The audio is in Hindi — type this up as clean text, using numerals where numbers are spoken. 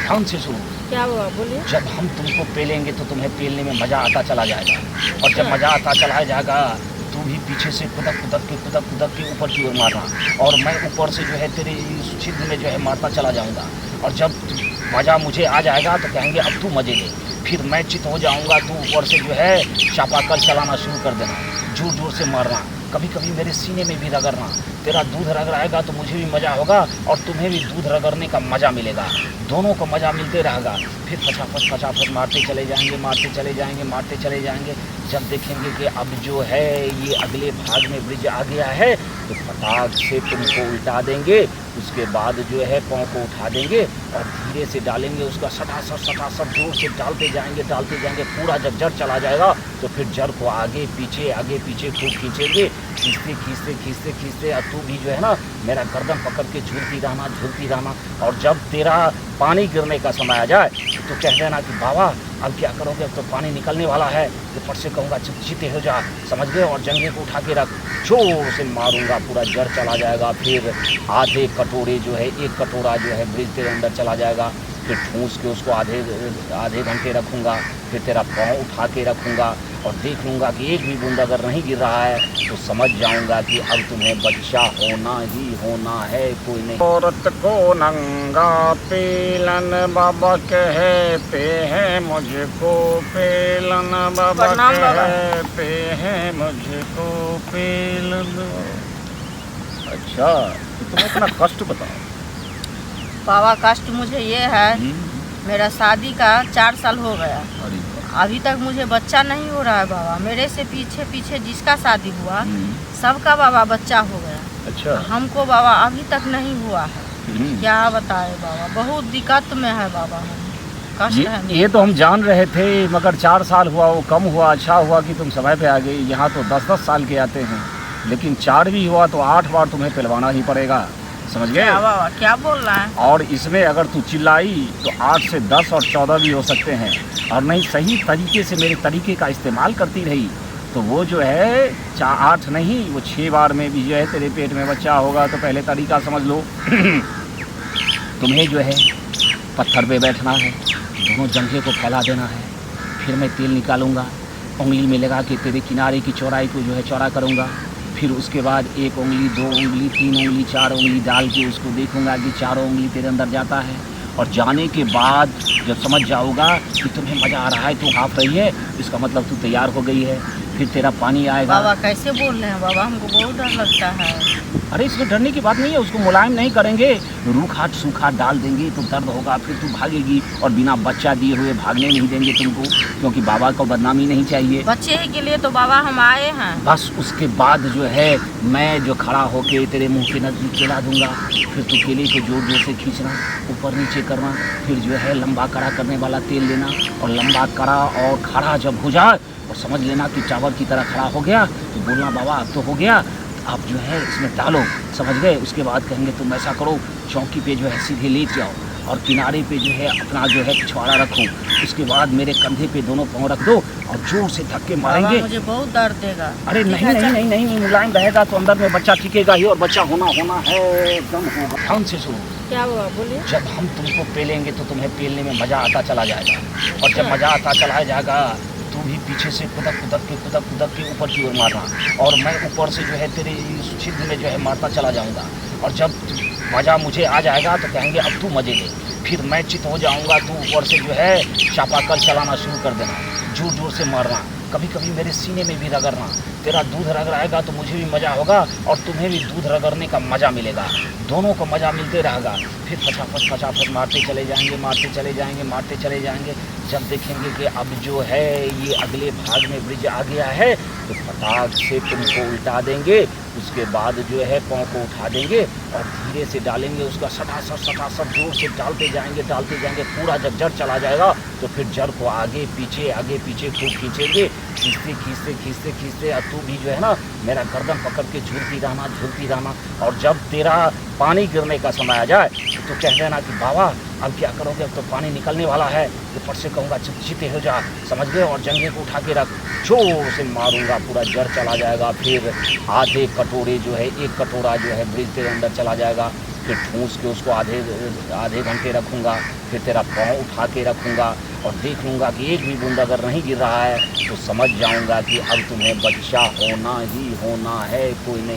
ध्यान से सुनो। क्या हुआ, बोलिए। जब हम तुमको पेलेंगे तो तुम्हें पेलने में मज़ा आता चला जाएगा, और जब मज़ा आता चला जाएगा तू भी पीछे से कुदक कुदक के ऊपर की ओर मारना, और मैं ऊपर से जो है तेरे इस छिद्र में जो है मारता चला जाऊंगा। और जब मज़ा मुझे आ जाएगा तो कहेंगे अब तू मज़े ले, फिर मैं चित हो जाऊंगा, तू ऊपर से जो है चापाकल चलाना शुरू कर देना, जोर जोर से मारना, कभी कभी मेरे सीने में भी रगड़ना। तेरा दूध रगड़ाएगा तो मुझे भी मज़ा होगा और तुम्हें भी दूध रगड़ने का मज़ा मिलेगा, दोनों को मज़ा मिलते रहेगा। फिर फटाफट मारते चले जाएंगे। जब देखेंगे कि अब जो है ये अगले भाग में ब्रिज आ गया है तो फटाक से तुमको उल्टा देंगे, उसके बाद जो है पाँव को उठा देंगे और धीरे से डालेंगे, उसका सटासट जोर से डालते जाएंगे, पूरा जब जड़ चला जाएगा तो फिर जड़ को आगे पीछे खूब खींचेंगे, खींचते और तू भी जो है ना मेरा गर्दन पकड़ के झूलती रहना। और जब तेरा पानी गिरने का समय आ जाए तो कह देना कि बाबा अब क्या करोगे, अब तो पानी निकलने वाला है। तो फट से कहूँगा चिते हो जा, समझ गए, और जंघे को उठा के रख, जोर से मारूंगा, पूरा जड़ चला जाएगा। फिर आधे कटोरे जो है, एक कटोरा जो है ब्रिज तेरे अंदर चला जाएगा। फिर ठूस के उसको आधे घंटे रखूँगा, फिर तेरा पाँव उठा के रखूँगा और देख लूँगा कि एक भी बूंद अगर नहीं गिर रहा है तो समझ जाऊँगा कि अब तुम्हें बच्चा होना ही होना है, कोई नहीं। औरत को नंगा पेलन बाबा कहते हैं, मुझको पेलन बाबा कहते हैं, मुझको पेलन। अच्छा तो तुम अपना कष्ट बताओ। बाबा कष्ट मुझे ये है, मेरा शादी का 4 साल हो गया, अभी तक मुझे बच्चा नहीं हो रहा है बाबा। मेरे से पीछे जिसका शादी हुआ सबका बाबा बच्चा हो गया। अच्छा। हमको बाबा अभी तक नहीं हुआ है, क्या बताए बाबा, बहुत दिक्कत में है बाबा, कष्ट है। ये तो हम जान रहे थे, मगर 4 साल हुआ वो कम हुआ, अच्छा हुआ कि तुम समय पे आ गई। यहाँ तो 10-10 साल के आते हैं, लेकिन 4 भी हुआ तो 8 बार तुम्हें पिलवाना ही पड़ेगा, समझ गए। बाबा क्या बोल रहा है। और इसमें अगर तू चिल्लाई तो 8 से 10 और 14 भी हो सकते हैं, और नहीं सही तरीके से मेरे तरीके का इस्तेमाल करती रही तो वो जो है 8 नहीं, वो 6 बार में भी जो है तेरे पेट में बच्चा होगा। तो पहले तरीका समझ लो। तुम्हें जो है पत्थर पे बैठना है, दोनों जंघे को फैला देना है, फिर मैं तेल निकालूंगा, उंगली में लगा के तेरे किनारे की चौड़ाई को जो है चौड़ा करूँगा। फिर उसके बाद 1 उंगली 2 उंगली 3 उंगली 4 उंगली डाल के उसको देखूंगा कि 4 उंगली तेरे अंदर जाता है। और जाने के बाद जब समझ जाओगा कि तुम्हें मज़ा आ रहा है, तू हाँफ रही है, इसका मतलब तू तैयार हो गई है। फिर तेरा पानी आएगा। बाबा कैसे बोल रहे हैं बाबा, हमको बहुत डर लगता है। अरे इसमें डरने की बात नहीं है, उसको मुलायम नहीं करेंगे, रूखा सूखा डाल देंगे तो दर्द होगा, फिर तू भागेगी, और बिना बच्चा दिए हुए भागने नहीं देंगे तुमको, क्योंकि बाबा को बदनामी नहीं चाहिए। बच्चे के लिए तो बाबा हम आए हैं। बस उसके बाद जो है मैं जो खड़ा होके तेरे मुंह के नज़दीक केला दूंगा, फिर तू केले को जोर जोर से खींचना, ऊपर नीचे करना, फिर जो है लंबा कड़ा करने वाला तेल लेना, और लंबा कड़ा और खड़ा जब हो जाए और समझ लेना कि टावर की तरह खड़ा हो गया तो बोलना बाबा अब तो हो गया, आप जो है इसमें डालो, समझ गए। उसके बाद कहेंगे तुम ऐसा करो, चौकी पे जो है सीधे लेट जाओ और किनारे पे जो है अपना जो है पिछवाड़ा रखो, उसके बाद मेरे कंधे पे दोनों पाँव रख दो और जोर से धक्के मारेंगे। मुझे बहुत दर्द देगा। अरे नहीं, मुलायम रहेगा तो अंदर में बच्चा टिकेगा ही, और बच्चा होना है, एकदम होगा। ध्यान से सुनो। क्या हुआ, बोलिए। जब हम तुमको पेलेंगे तो तुम्हें पेलने में मज़ा आता चला जाएगा, और जब मज़ा आता चला जाएगा तू भी पीछे से कुदक के ऊपर की ओर मारना, और मैं ऊपर से जो है तेरे इस छिद्र में जो है मारता चला जाऊंगा। और जब मज़ा मुझे आ जाएगा तो कहेंगे अब तू मज़े ले, फिर मैं चित हो जाऊंगा, तू ऊपर से जो है चापाकल चलाना शुरू कर देना, जोर जोर से मारना, कभी कभी मेरे सीने में भी रगड़ना। तेरा दूध रगड़ाएगा तो मुझे भी मज़ा होगा और तुम्हें भी दूध रगड़ने का मज़ा मिलेगा, दोनों को मज़ा मिलते रहेगा। फिर फटाफट मारते चले जाएंगे। जब देखेंगे कि अब जो है ये अगले भाग में ब्रिज आ गया है तो फटाक से तुमको उल्टा देंगे, उसके बाद जो है पाँव को उठा देंगे और धीरे से डालेंगे, उसका सटासट जोर से डालते जाएंगे, पूरा जब जड़ चला जाएगा तो फिर जड़ को आगे पीछे खूब खींचेंगे, खींचते और तू भी जो है ना मेरा गर्दन पकड़ के झूलती रहना। और जब तेरा पानी गिरने का समय आ जाए तो कह देना कि बाबा अब क्या करोगे, अब तो पानी निकलने वाला है। तो फट से कहूँगा चिते हो जा, समझ गए, और जंघे को उठा के रख, जोर से मारूंगा, पूरा जड़ चला जाएगा। फिर आधे कटोरे जो है, 1 कटोरा जो है ब्रिज तेरे अंदर चला जाएगा। फिर ठूंस के उसको आधे घंटे रखूँगा, फिर तेरा पाँव उठा के रखूँगा और देख लूँगा कि एक भी बूंद अगर नहीं गिर रहा है तो समझ जाऊँगा कि अब तुम्हें बच्चा होना ही होना है, कोई नहीं।